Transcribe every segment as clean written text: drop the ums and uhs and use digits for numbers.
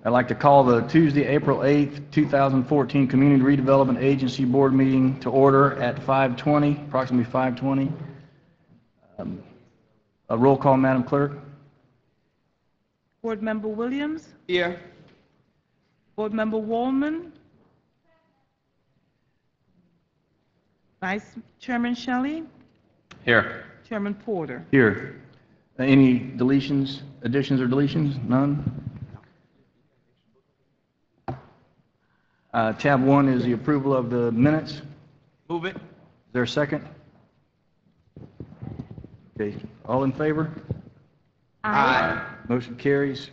I'd like to call the Tuesday, April 8th, 2014 Community Redevelopment Agency Board meeting to order at 5:20, approximately 5:20. A roll call, Madam Clerk. Board Member Williams? Here. Board Member Wallman? Vice Chairman Shelley? Here. Chairman Porter? Here. Any deletions, additions, or deletions? None? Tab 1 is the approval of the minutes. Move it. Is there a second? Okay, all in favor? Aye. Motion carries.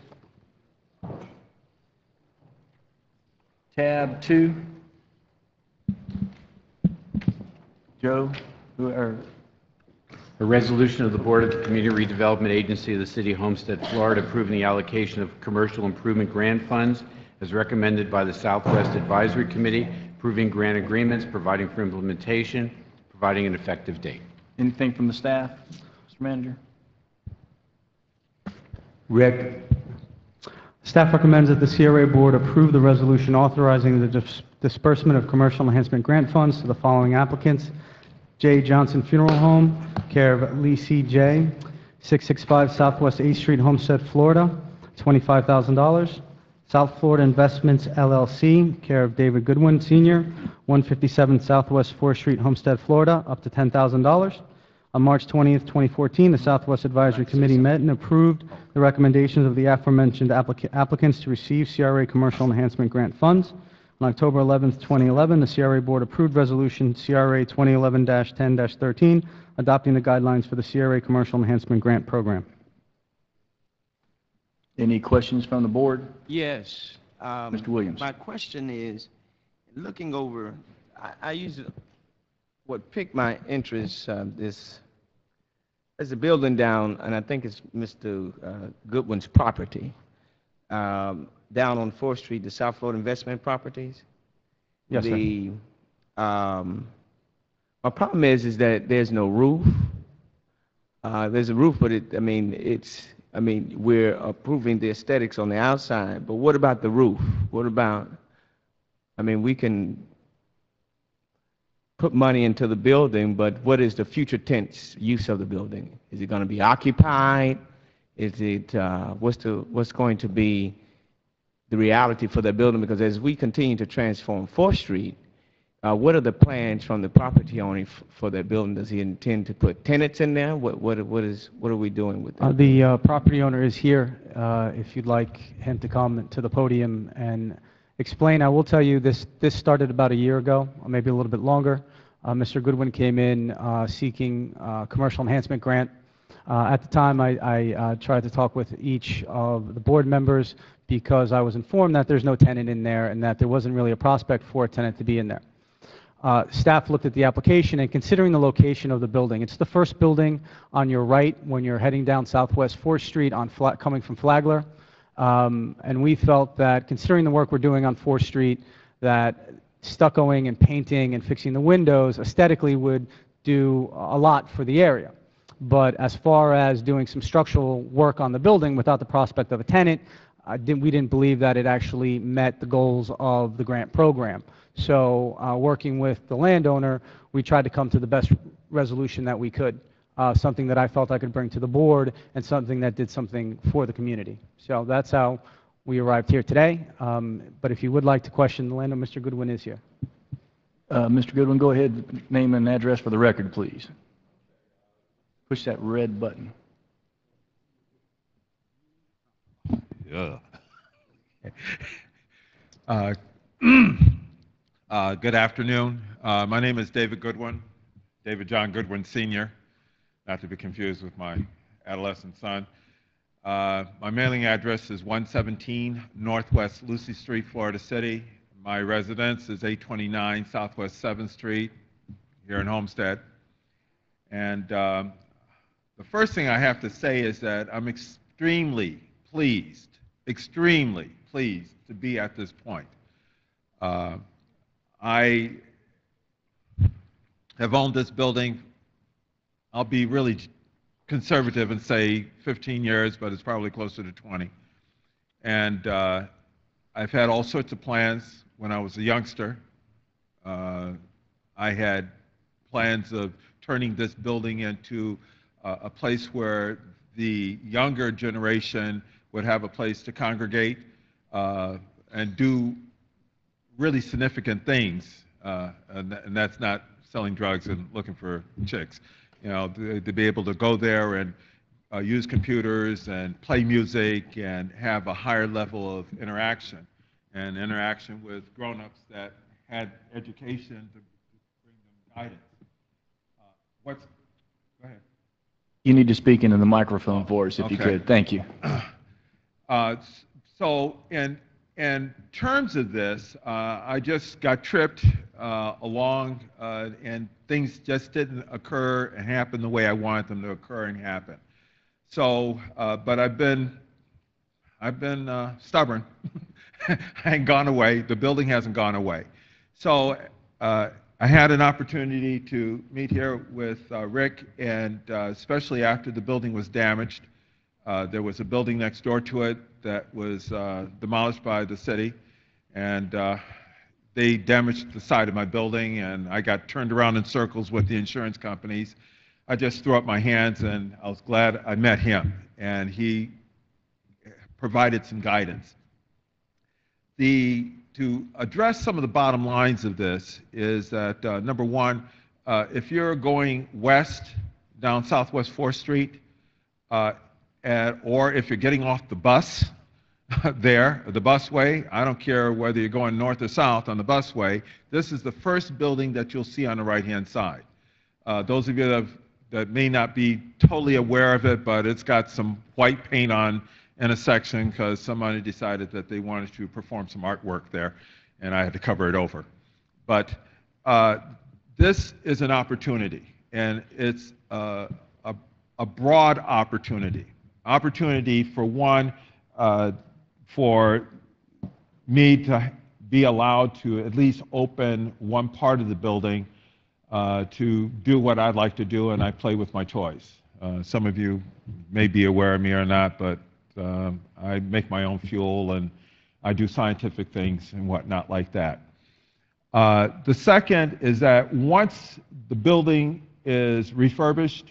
Tab 2. Joe, A resolution of the Board of the Community Redevelopment Agency of the City of Homestead, Florida, approving the allocation of commercial improvement grant funds as recommended by the Southwest Advisory Committee, approving grant agreements, providing for implementation, providing an effective date. anything from the staff, Mr. Manager? Rick. Staff recommends that the CRA Board approve the resolution authorizing the disbursement of commercial enhancement grant funds to the following applicants: J. Johnson Funeral Home, care of Lee C. J., 665 Southwest 8th Street, Homestead, Florida, $25,000. South Florida Investments, LLC, care of David Goodwin, Sr., 157 Southwest 4th Street, Homestead, Florida, up to $10,000. On March 20th, 2014, the Southwest Advisory Committee met and approved the recommendations of the aforementioned applicants to receive CRA Commercial Enhancement Grant funds. On October 11th, 2011, the CRA Board approved Resolution CRA 2011-10-13, adopting the guidelines for the CRA Commercial Enhancement Grant Program. Any questions from the board? Yes. Mr. Williams. My question is, looking over, I usually, what piqued my interest, there's a building down, and I think it's Mr. Goodwin's property, down on 4th Street, the South Florida Investment Properties. Yes, sir. My problem is that there's no roof. There's a roof, but we're approving the aesthetics on the outside, but what about the roof? What about, we can put money into the building, but what is the future tense use of the building? Is it going to be occupied? Is it, what's going to be the reality for that building? Because as we continue to transform 4th Street, what are the plans from the property owner for that building? Does he intend to put tenants in there? What are we doing with that? The property owner is here. If you'd like him to come to the podium and explain, I will tell you this started about a year ago, or maybe a little bit longer. Mr. Goodwin came in seeking commercial enhancement grant. At the time, I tried to talk with each of the board members because I was informed that there's no tenant in there and that there wasn't really a prospect for a tenant to be in there. Staff looked at the application, and considering the location of the building, it's the first building on your right when you're heading down Southwest 4th Street coming from Flagler. And we felt that considering the work we're doing on 4th Street, that stuccoing and painting and fixing the windows aesthetically would do a lot for the area. But as far as doing some structural work on the building without the prospect of a tenant, we didn't believe that it actually met the goals of the grant program. So working with the landowner, we tried to come to the best resolution that we could, something that I felt I could bring to the board and something that did something for the community. So that's how we arrived here today. But if you would like to question the landowner, Mr. Goodwin is here. Mr. Goodwin, go ahead, name and address for the record, please. Push that red button. Yeah. Good afternoon. My name is David Goodwin, David John Goodwin Sr., not to be confused with my adolescent son. My mailing address is 117 Northwest Lucy Street, Florida City. My residence is 829 Southwest 7th Street here in Homestead. And the first thing I have to say is that I'm extremely pleased to be at this point. I have owned this building, I'll be really conservative and say 15 years, but it's probably closer to 20. And I've had all sorts of plans when I was a youngster. I had plans of turning this building into a place where the younger generation would have a place to congregate and do really significant things, and that's not selling drugs and looking for chicks. You know, to be able to go there and use computers and play music and have a higher level of interaction and interaction with grown-ups that had education to bring them guidance. Go ahead. You need to speak into the microphone for us if you Okay. could. Thank you. So in terms of this, I just got tripped along, and things just didn't occur and happen the way I wanted them to occur and happen. So, but I've been stubborn. I ain't gone away. The building hasn't gone away. So I had an opportunity to meet here with Rick, and especially after the building was damaged. There was a building next door to it that was demolished by the city, and they damaged the side of my building, and I got turned around in circles with the insurance companies. I just threw up my hands, and I was glad I met him, and he provided some guidance. To address some of the bottom lines of this is that, number one, if you're going west down Southwest 4th Street, or if you're getting off the bus there, the busway, I don't care whether you're going north or south on the busway, this is the first building that you'll see on the right-hand side. Those of you that may not be totally aware of it, but it's got some white paint on in a section because somebody decided that they wanted to perform some artwork there, and I had to cover it over. But this is an opportunity, and it's a broad opportunity. Opportunity for one, for me to be allowed to at least open one part of the building to do what I'd like to do, and I play with my toys. Some of you may be aware of me or not, but I make my own fuel, and I do scientific things and whatnot like that. The second is that once the building is refurbished,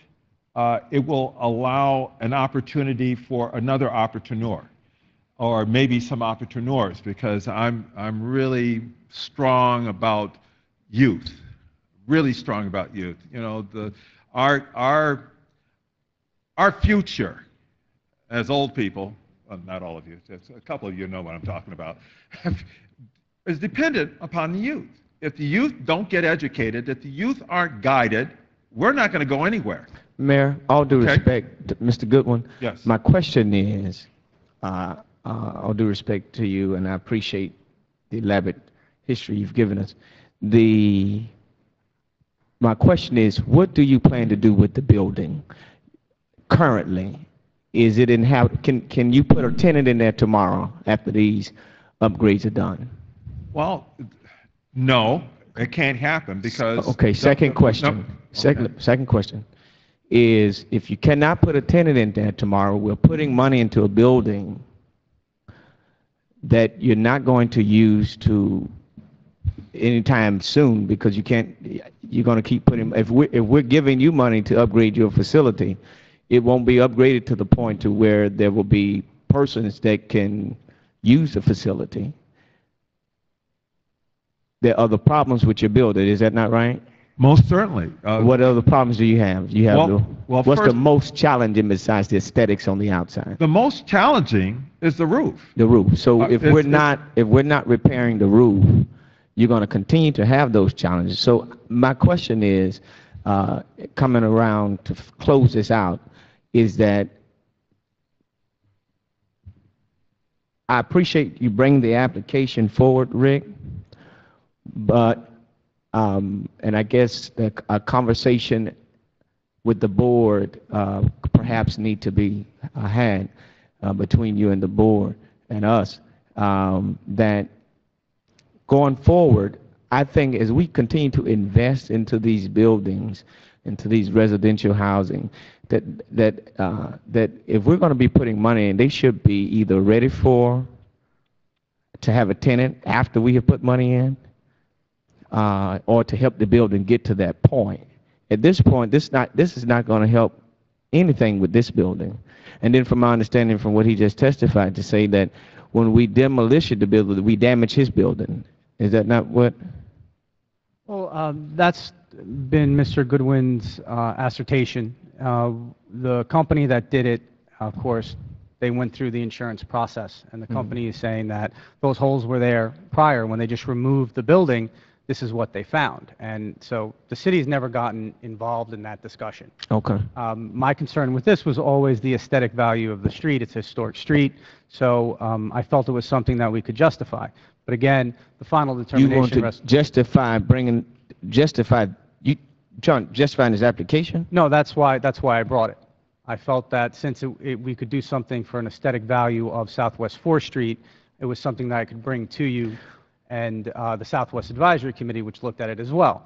it will allow an opportunity for another entrepreneur, or maybe some entrepreneurs, because I'm really strong about youth, really strong about youth. You know, our future as old people, well, not all of you, a couple of you know what I'm talking about, is dependent upon the youth. If the youth don't get educated, if the youth aren't guided, we're not going to go anywhere. Mayor, all due Okay. respect, Mr. Goodwin. Yes. My question is, all due respect to you, and I appreciate the elaborate history you've given us. My question is, what do you plan to do with the building currently? Is it can you put a tenant in there tomorrow after these upgrades are done? Well, no, it can't happen because... Okay, second question. Second question is, if you cannot put a tenant in there tomorrow, we're putting money into a building that you're not going to use anytime soon, because you're going to keep putting, if we're giving you money to upgrade your facility, it won't be upgraded to the point to where there will be persons that can use the facility. There are other problems with your building, is that not right? Most certainly. What other problems do you have? What's first, the most challenging besides the aesthetics on the outside? the most challenging is the roof. The roof. So if it's- we're not repairing the roof, you're going to continue to have those challenges. So my question is, coming around to close this out, is that I appreciate you bringing the application forward, Rick, but and I guess a conversation with the board perhaps need to be had between you and the board and us, that going forward, I think as we continue to invest into these buildings, into these residential housing, that if we're going to be putting money in, they should be either ready for to have a tenant after we have put money in, or to help the building get to that point. At this point, this is not going to help anything with this building. And then from my understanding from what he just testified, to say that when we demolish the building, we damage his building. Is that not what? Well, that's been Mr. Goodwin's assertion. The company that did it, of course, they went through the insurance process, and the company is saying that those holes were there prior. When they just removed the building, this is what they found. And so the city's never gotten involved in that discussion. Okay. My concern with this was always the aesthetic value of the street. It's a historic street, so I felt it was something that we could justify. But again, the final You determination want to rests. justifying his application? No, that's why I brought it. I felt that since we could do something for an aesthetic value of Southwest 4th Street, it was something that I could bring to you and the Southwest Advisory Committee, which looked at it as well.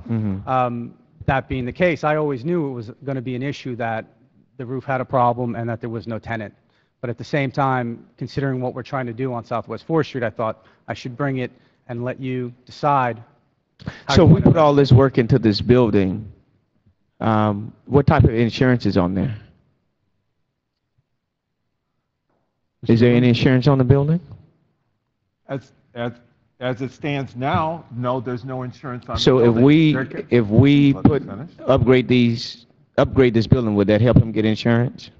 That being the case, I always knew it was going to be an issue that the roof had a problem and that there was no tenant. But at the same time, considering what we're trying to do on Southwest 4th Street, I thought I should bring it and let you decide. how So you we wanna- put all this work into this building. What type of insurance is on there? Is there any insurance on the building? As it stands now, no, there's no insurance on the So building. if we Let me put, finish. upgrade this building, would that help him get insurance?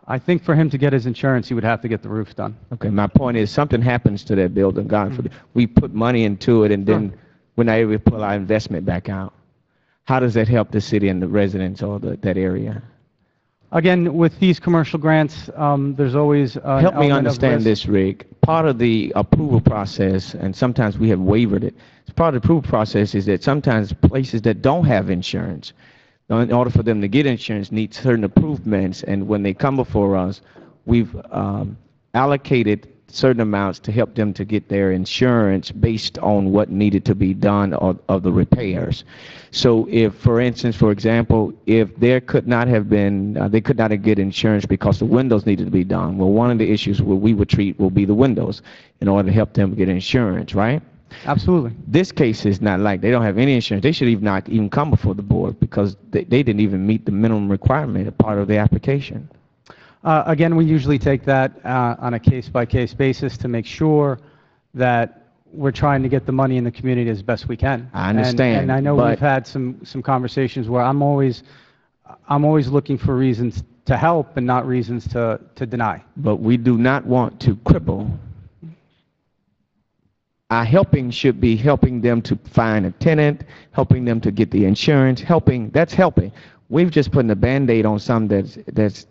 I think for him to get his insurance, he would have to get the roof done. Okay, my point is, something happens to that building, God forbid. We put money into it, and then we're not able to pull our investment back out. How does that help the city and the residents or that area? Again, with these commercial grants, there's always an Help me element of understand risk. this, Rick. Part of the approval process, and sometimes we have wavered it, part of the approval process is that sometimes places that don't have insurance, in order for them to get insurance, need certain improvements, and when they come before us, we've allocated certain amounts to help them to get their insurance based on what needed to be done of the repairs. So if, for instance, for example, if there could not have been, they could not get insurance because the windows needed to be done, well, one of the issues where we would treat will be the windows in order to help them get insurance, right? Absolutely. This case is not like, they don't have any insurance. They should even not even come before the board because they didn't even meet the minimum requirement, a part of the application. Again, we usually take that on a case-by-case basis to make sure that we're trying to get the money in the community as best we can. I understand, And I know but- we've had some conversations where I'm always looking for reasons to help and not reasons to deny. But we do not want to cripple. Our helping should be helping them to find a tenant, helping them to get the insurance, that's helping. We've just putting a Band-Aid on something that's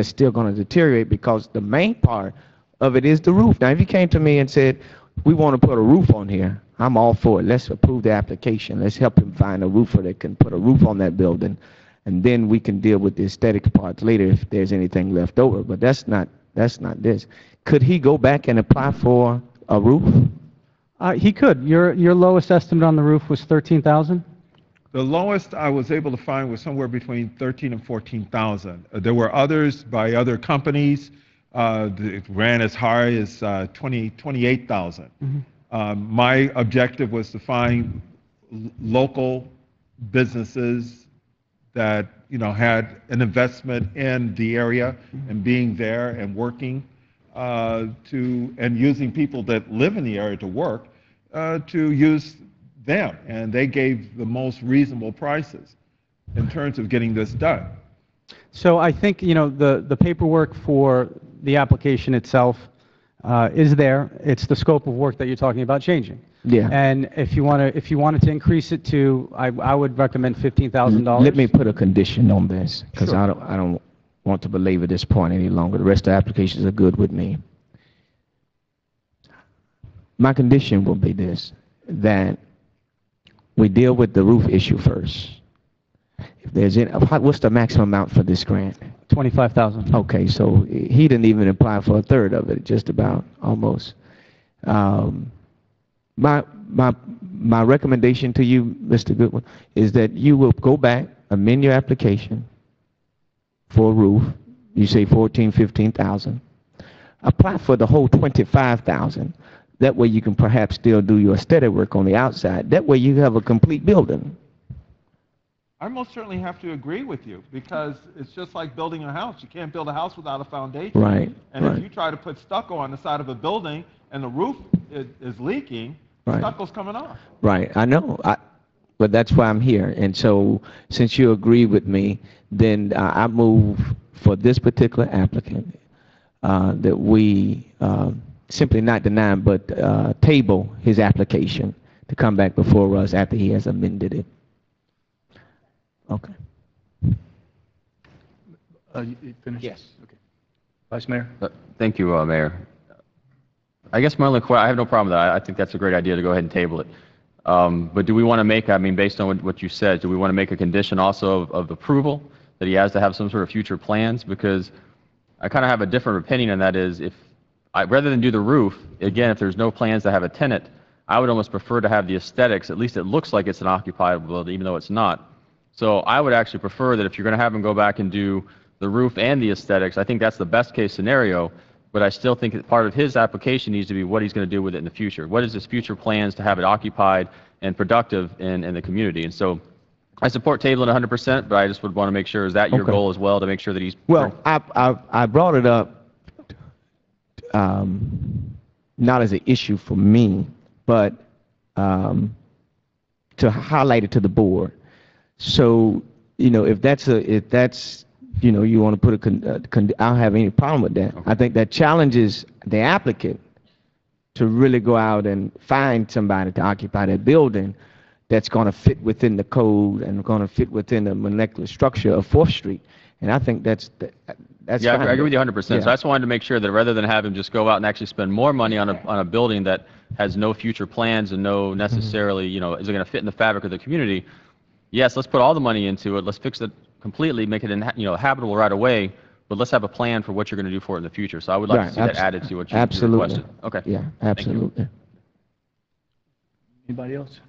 still going to deteriorate because the main part of it is the roof. Now, if you came to me and said, we want to put a roof on here, I'm all for it. Let's approve the application. Let's help him find a roofer that can put a roof on that building, and then we can deal with the aesthetic parts later if there's anything left over. But that's not this. Could he go back and apply for a roof? He could. Your lowest estimate on the roof was $13,000? The lowest I was able to find was somewhere between 13 and 14,000. There were others by other companies. It ran as high as 28,000. My objective was to find local businesses that had an investment in the area and being there and working and using people that live in the area to work to use them, and they gave the most reasonable prices in terms of getting this done. So I think, the paperwork for the application itself is there. It's the scope of work that you're talking about changing. Yeah. And if you wanted to increase it to, I would recommend $15,000. Let me put a condition on this, because Sure. I don't want to belabor this point any longer. The rest of the applications are good with me. My condition will be this, that we deal with the roof issue first. If there's any, what's the maximum amount for this grant? $25,000. Okay, so he didn't even apply for a third of it, just about, almost. My recommendation to you, Mr. Goodwin, is that you will go back, amend your application for a roof. You say 15,000. Apply for the whole 25,000. That way you can perhaps still do your aesthetic work on the outside. That way you have a complete building. I most certainly have to agree with you, because it's just like building a house. You can't build a house without a foundation. Right, And right. if you try to put stucco on the side of a building and the roof is leaking, Right. stucco's coming off. Right, I know. But that's why I'm here. And so, since you agree with me, then I move for this particular applicant that we simply not deny, but table his application to come back before us after he has amended it. Okay. You finished? Yes. Okay. Vice Mayor? Thank you, Mayor. I guess my only question, I have no problem with that. I think that's a great idea to go ahead and table it. But do we want to make, I mean, based on what you said, do we want to make a condition also of approval, that he has to have some sort of future plans? Because I kind of have a different opinion, and that is, rather than do the roof, again, if there's no plans to have a tenant, I would almost prefer to have the aesthetics. At least it looks like it's an occupied building, even though it's not. So I would actually prefer that if you're going to have him go back and do the roof and the aesthetics, I think that's the best case scenario, but I still think that part of his application needs to be what he's going to do with it in the future. What is his future plans to have it occupied and productive in the community? And so I support tabling 100%, but I just would want to make sure, is that your Okay. goal as well, to make sure that he's... Well, I brought it up not as an issue for me, but to highlight it to the board. So, if that's, you want to put I don't have any problem with that. Okay. I think that challenges the applicant to really go out and find somebody to occupy that building that's going to fit within the code and going to fit within the molecular structure of 4th Street. And I think that's Yeah, fine. I agree with you 100%. Yeah. So I just wanted to make sure that rather than have him just go out and actually spend more money on a building that has no future plans and no necessarily, is it going to fit in the fabric of the community? Yes, let's put all the money into it. Let's fix it completely, make it habitable right away. But let's have a plan for what you're going to do for it in the future. So I would like to see that added to what you requested. Okay. Yeah, Thank you. absolutely. Anybody else?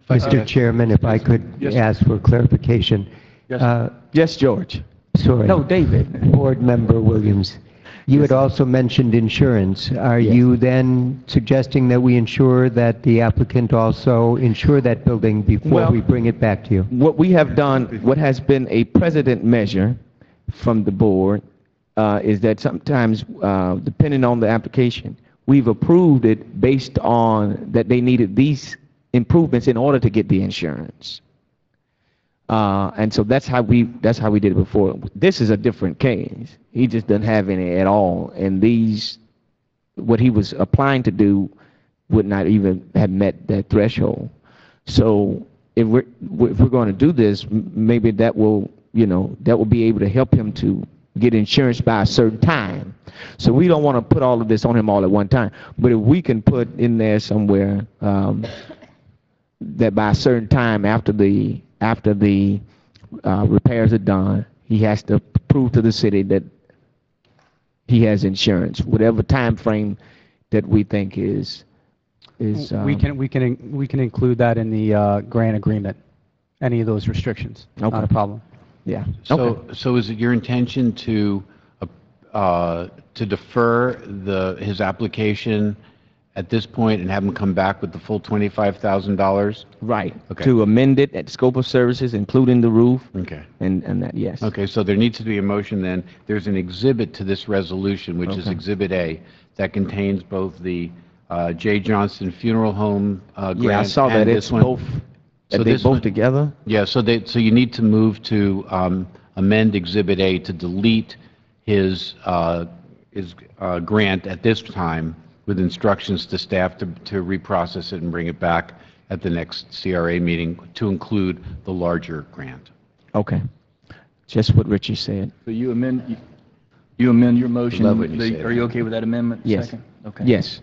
Mr. Chairman, if I could Yes. ask for clarification. Yes. Yes, George. Sorry. No, David. Board Member Williams, you had also mentioned insurance. Are Yes. you then suggesting that we ensure that the applicant also insure that building before Well- we bring it back to you? What we have done, what has been a precedent measure from the board, is that sometimes, depending on the application, we've approved it based on that they needed these improvements in order to get the insurance. And so that's how we did it before. This is a different case. He just doesn't have any at all, and what he was applying to do would not even have met that threshold. So if we're going to do this, maybe that will be able to help him to get insurance by a certain time. So we don't want to put all of this on him all at one time. But if we can put in there somewhere that by a certain time after the repairs are done, he has to prove to the city that he has insurance, whatever time frame that we think is. We can include that in the grant agreement, any of those restrictions. Okay. Not a problem. Yeah. Okay. So is it your intention to defer his application at this point and have him come back with the full $25,000? Right. Okay. To amend it at scope of services, including the roof Okay. and that, yes. Okay, so there needs to be a motion then. There's an exhibit to this resolution, which is Okay. Exhibit A, that contains both the J. Johnson Funeral Home grant Yeah, I saw that. and It's this one. both, So are they this both one- together? Yeah, so you need to move to amend Exhibit A to delete his grant at this time, with instructions to staff to reprocess it and bring it back at the next CRA meeting to include the larger grant. Okay. Just what Richie said. So you amend your motion? Love when you say Are you that. okay with that amendment? Yes. Second? Okay. Yes.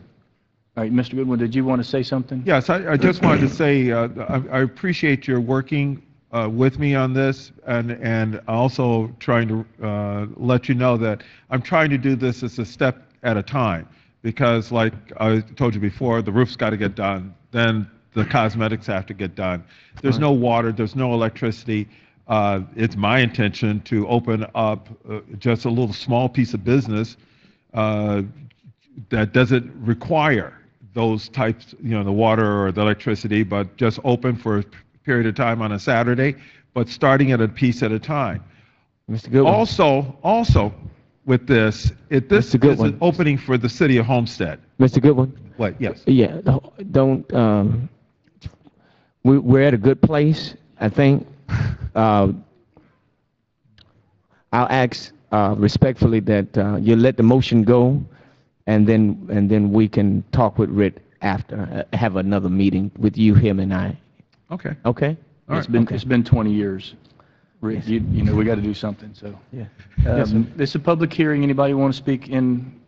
All right, Mr. Goodwin, did you want to say something? Yes, I just wanted to say, I appreciate your working with me on this, and also trying to let you know that I'm trying to do this as a step at a time, because like I told you before, the roof's got to get done, then the cosmetics have to get done. There's no water, there's no electricity. It's my intention to open up just a little small piece of business that doesn't require those types, the water or the electricity, but just open for a period of time on a Saturday, but starting at a piece at a time. Mr. Goodwin. Also, with this, this Mr. Goodwin. is an opening for the city of Homestead. Mr. Goodwin? What? Yes. Yeah, don't, we're at a good place, I think. I'll ask respectfully that you let the motion go, and then we can talk with Rick after, have another meeting with you, him, and I. Okay. Okay? All It's right. been 20 years. Rick, you know, we got to do something, so. Yeah. This is a public hearing. Anybody want to speak in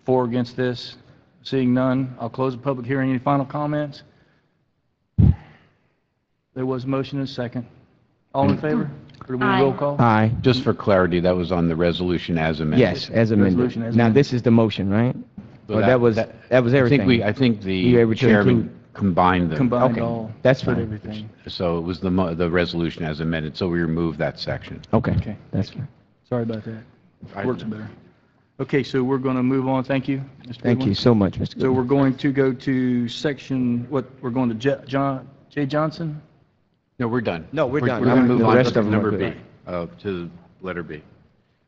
for or against this? Seeing none, I'll close the public hearing. Any final comments? There was a motion and a second. All in favor? Or do we roll call? Aye. Just for clarity, that was on the resolution as amended. Yes, as amended. Resolution as Now, amended. this is the motion, right? So Or that was everything? I think You able the to chairman include- combined them. Combined Okay, all. that's put fine. everything. So it was the resolution as amended, so we removed that section. Okay, Okay. that's fine. Sorry about that. Works better. Okay, so we're going to move on. Thank you, Mr. Thank Goodwin. you so much, Mr. So Goodwin. we're going to go to section, we're going to Jay Johnson? No, we're done. No, we're done. We're going to move The on rest to of them are number good. B, to letter B,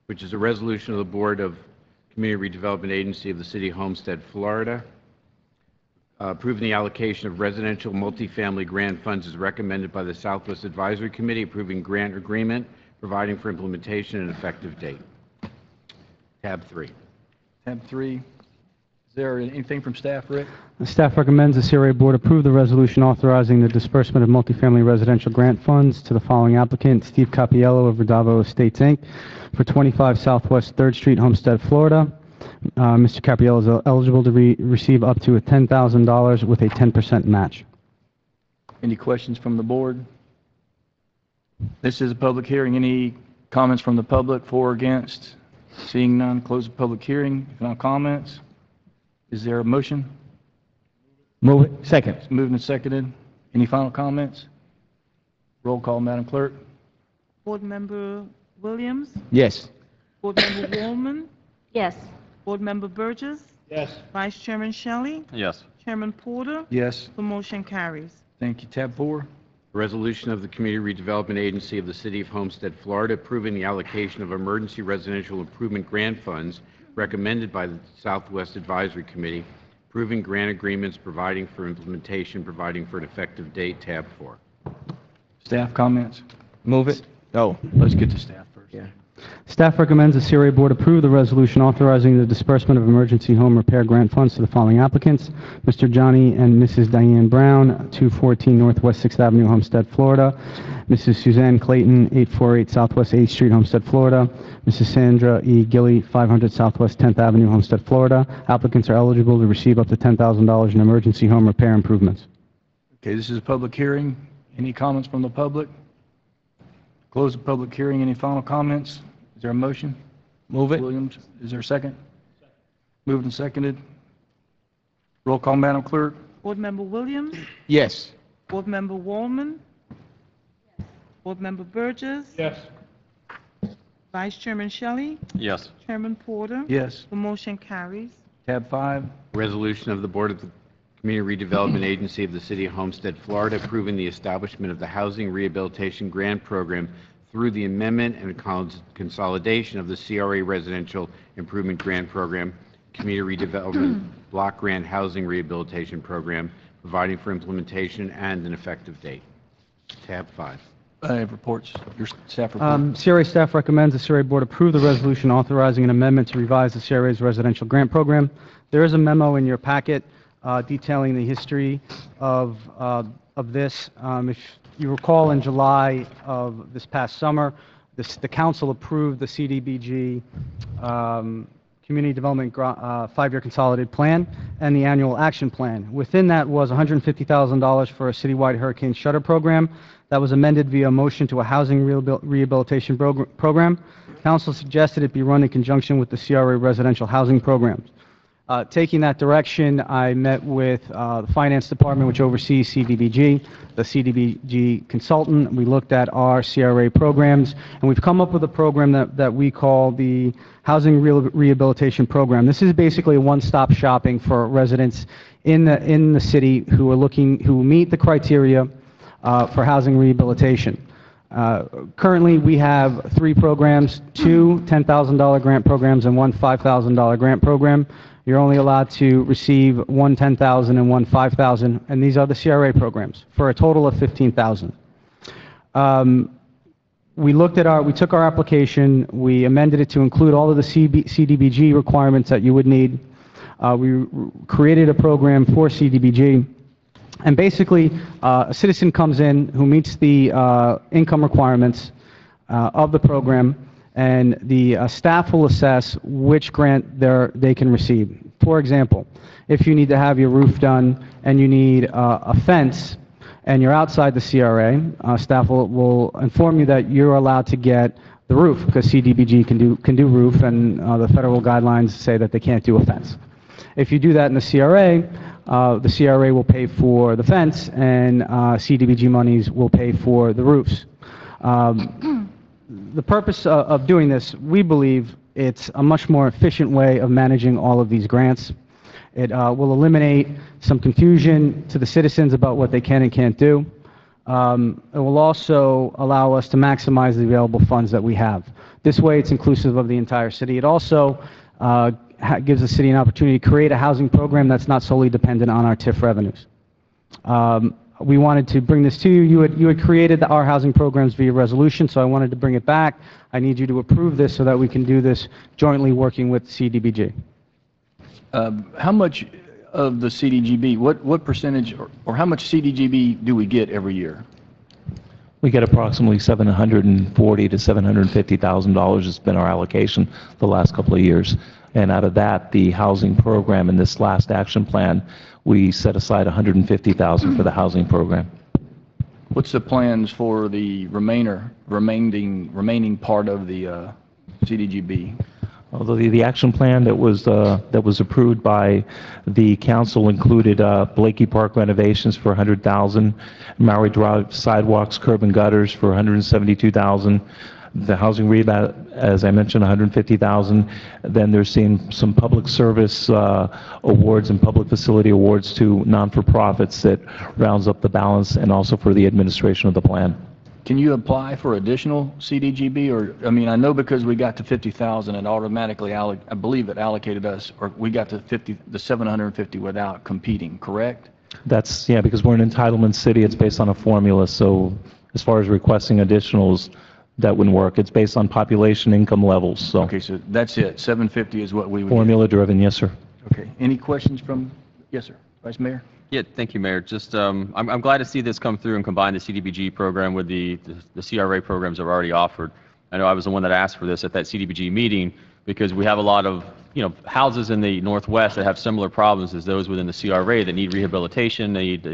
which is a resolution of the Board of Community Redevelopment Agency of the City of Homestead, Florida, approving the allocation of residential multifamily grant funds as recommended by the Southwest Advisory Committee, approving grant agreement, providing for implementation and effective date. Tab 3. Tab 3. Is there anything from staff, Rick? The staff recommends the CRA Board approve the resolution authorizing the disbursement of multifamily residential grant funds to the following applicant: Steve Capiello of Redavo Estates, Inc., for 25 Southwest 3rd Street, Homestead, Florida. Mr. Capiello is eligible to receive up to $10,000 with a 10% match. Any questions from the board? This is a public hearing. Any comments from the public, for or against? Seeing none, close the public hearing. If no comments, is there a motion? Move it. Second. It's moved and seconded. Any final comments? Roll call, Madam Clerk. Board Member Williams? Yes. Board Member Woolman? Yes. Board Member Burgess? Yes. Vice Chairman Shelley? Yes. Chairman Porter? Yes. The motion carries. Thank you. Tab 4. A resolution of the Community Redevelopment Agency of the City of Homestead, Florida, approving the allocation of emergency residential improvement grant funds recommended by the Southwest Advisory Committee, approving grant agreements, providing for implementation, providing for an effective date. Tab 4. Staff comments? Move it. Oh, Let's get to staff first. yeah. Staff recommends the CRA Board approve the resolution authorizing the disbursement of emergency home repair grant funds to the following applicants: Mr. Johnny and Mrs. Diane Brown, 214 Northwest 6th Avenue, Homestead, Florida; Mrs. Suzanne Clayton, 848 Southwest 8th Street, Homestead, Florida; Mrs. Sandra E. Gilly, 500 Southwest 10th Avenue, Homestead, Florida. Applicants are eligible to receive up to $10,000 in emergency home repair improvements. Okay, this is a public hearing. Any comments from the public? Close the public hearing. Any final comments? Is there a motion? Move it. Williams, is there a second? Moved and seconded. Roll call, Madam Clerk. Board Member Williams? Yes. Board Member Woolman? Board Member Burgess? Yes. Vice Chairman Shelley? Yes. Chairman Porter? Yes. The motion carries. Tab 5. Resolution of the Board of the Community Redevelopment Agency of the City of Homestead, Florida, approving the establishment of the Housing Rehabilitation Grant Program through the amendment and consolidation of the CRA Residential Improvement Grant Program, Community Redevelopment Block Grant Housing Rehabilitation Program, providing for implementation and an effective date. Tab 5. I have reports. Your staff report. CRA staff recommends the CRA Board approve the resolution authorizing an amendment to revise the CRA's residential grant program. There is a memo in your packet detailing the history of this. If you recall, in July of this past summer, the council approved the CDBG Community Development 5-year consolidated plan and the annual action plan. Within that was $150,000 for a citywide hurricane shutter program that was amended via motion to a housing rehabilitation program. Council suggested it be run in conjunction with the CRA residential housing programs. Taking that direction, I met with the Finance Department, which oversees CDBG, the CDBG consultant. We looked at our CRA programs, and we've come up with a program that we call the Housing Rehabilitation Program. This is basically a one-stop shopping for residents in the city who meet the criteria for housing rehabilitation. Currently, we have 3 programs, 2 $10,000 grant programs and 1 $5,000 grant program. You're only allowed to receive 1 $10,000 and 1 $5,000, and these are the CRA programs, for a total of $15,000. We took our application, we amended it to include all of the CDBG requirements that you would need. We created a program for CDBG, and basically, a citizen comes in who meets the income requirements of the program, and the staff will assess which grant they can receive. For example, if you need to have your roof done and you need a fence and you're outside the CRA, staff will inform you that you're allowed to get the roof, because CDBG can do roof, and the federal guidelines say that they can't do a fence. If you do that in the CRA will pay for the fence, and CDBG monies will pay for the roofs. The purpose of doing this, we believe it's a much more efficient way of managing all of these grants. It will eliminate some confusion to the citizens about what they can and can't do. It will also allow us to maximize the available funds that we have. This way, it's inclusive of the entire city. It also gives the city an opportunity to create a housing program that's not solely dependent on our TIF revenues. We wanted to bring this to you. You had created our housing programs via resolution, so I wanted to bring it back. I need you to approve this so that we can do this jointly working with CDBG. How much of the CDGB, what percentage, or how much CDGB do we get every year? We get approximately $740,000 to $750,000 has been our allocation the last couple of years. And out of that, the housing program in this last action plan, we set aside $150,000 for the housing program. What's the plans for the remaining part of the CDGB? Although the action plan that was approved by the council included Blakey Park renovations for $100,000, Maui Drive sidewalks, curb and gutters for $172,000, the housing rehab, as I mentioned, $150,000. Then there's some public service awards and public facility awards to non-for-profits that rounds up the balance, and also for the administration of the plan. Can you apply for additional CDGB, or, I mean, I know because we got to 50,000, it automatically, I believe it allocated us, or we got to the 750 without competing, correct? That's, yeah, because we're an entitlement city, it's based on a formula, so as far as requesting additionals, that wouldn't work. It's based on population income levels, so. Okay, so that's it, 750 is what we would Formula driven, yes, sir. Okay, any questions from, yes, sir, Vice Mayor? Yeah, thank you, Mayor. Just, I'm glad to see this come through and combine the CDBG program with the CRA programs that are already offered. I know I was the one that asked for this at that CDBG meeting, because we have a lot of, houses in the Northwest that have similar problems as those within the CRA that need rehabilitation, they need,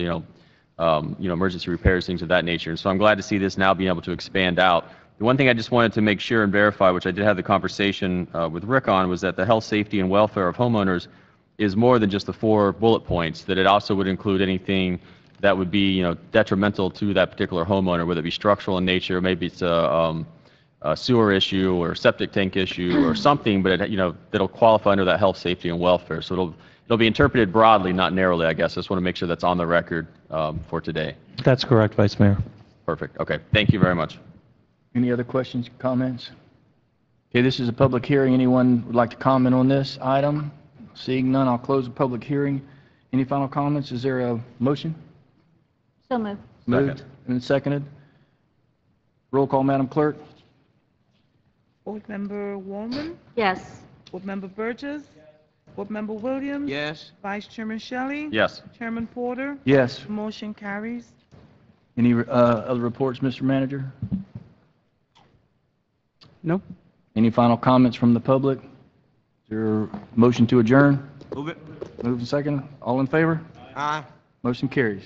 emergency repairs, things of that nature. And so I'm glad to see this now being able to expand out. The one thing I just wanted to make sure and verify, which I did have the conversation with Rick on, was that the health, safety, and welfare of homeowners is more than just the 4 bullet points, that it also would include anything that would be, detrimental to that particular homeowner, whether it be structural in nature, maybe it's a sewer issue or septic tank issue or something, but that'll qualify under that health, safety, and welfare. So it'll be interpreted broadly, not narrowly, I guess. I just want to make sure that's on the record for today. That's correct, Vice Mayor. Perfect. Okay. Thank you very much. Any other questions, comments? Okay, this is a public hearing. Anyone would like to comment on this item? Seeing none, I'll close the public hearing. Any final comments? Is there a motion? So moved. Moved and seconded. Roll call, Madam Clerk. Board Member Woolman, Yes. Board Member Burgess, Board Member Williams. Yes. Vice Chairman Shelley. Yes. Chairman Porter. Yes. Motion carries. Any other reports, Mr. Manager? No? Any final comments from the public? Is there a motion to adjourn? Move it. Move and second. All in favor? Aye. Motion carries.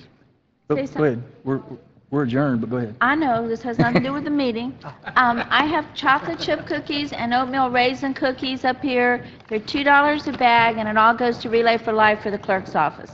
Oh, Say go something. ahead. We're adjourned, but go ahead. I know, this has nothing to do with the meeting. I have chocolate chip cookies and oatmeal raisin cookies up here. They're $2 a bag, and it all goes to Relay for Life for the clerk's office.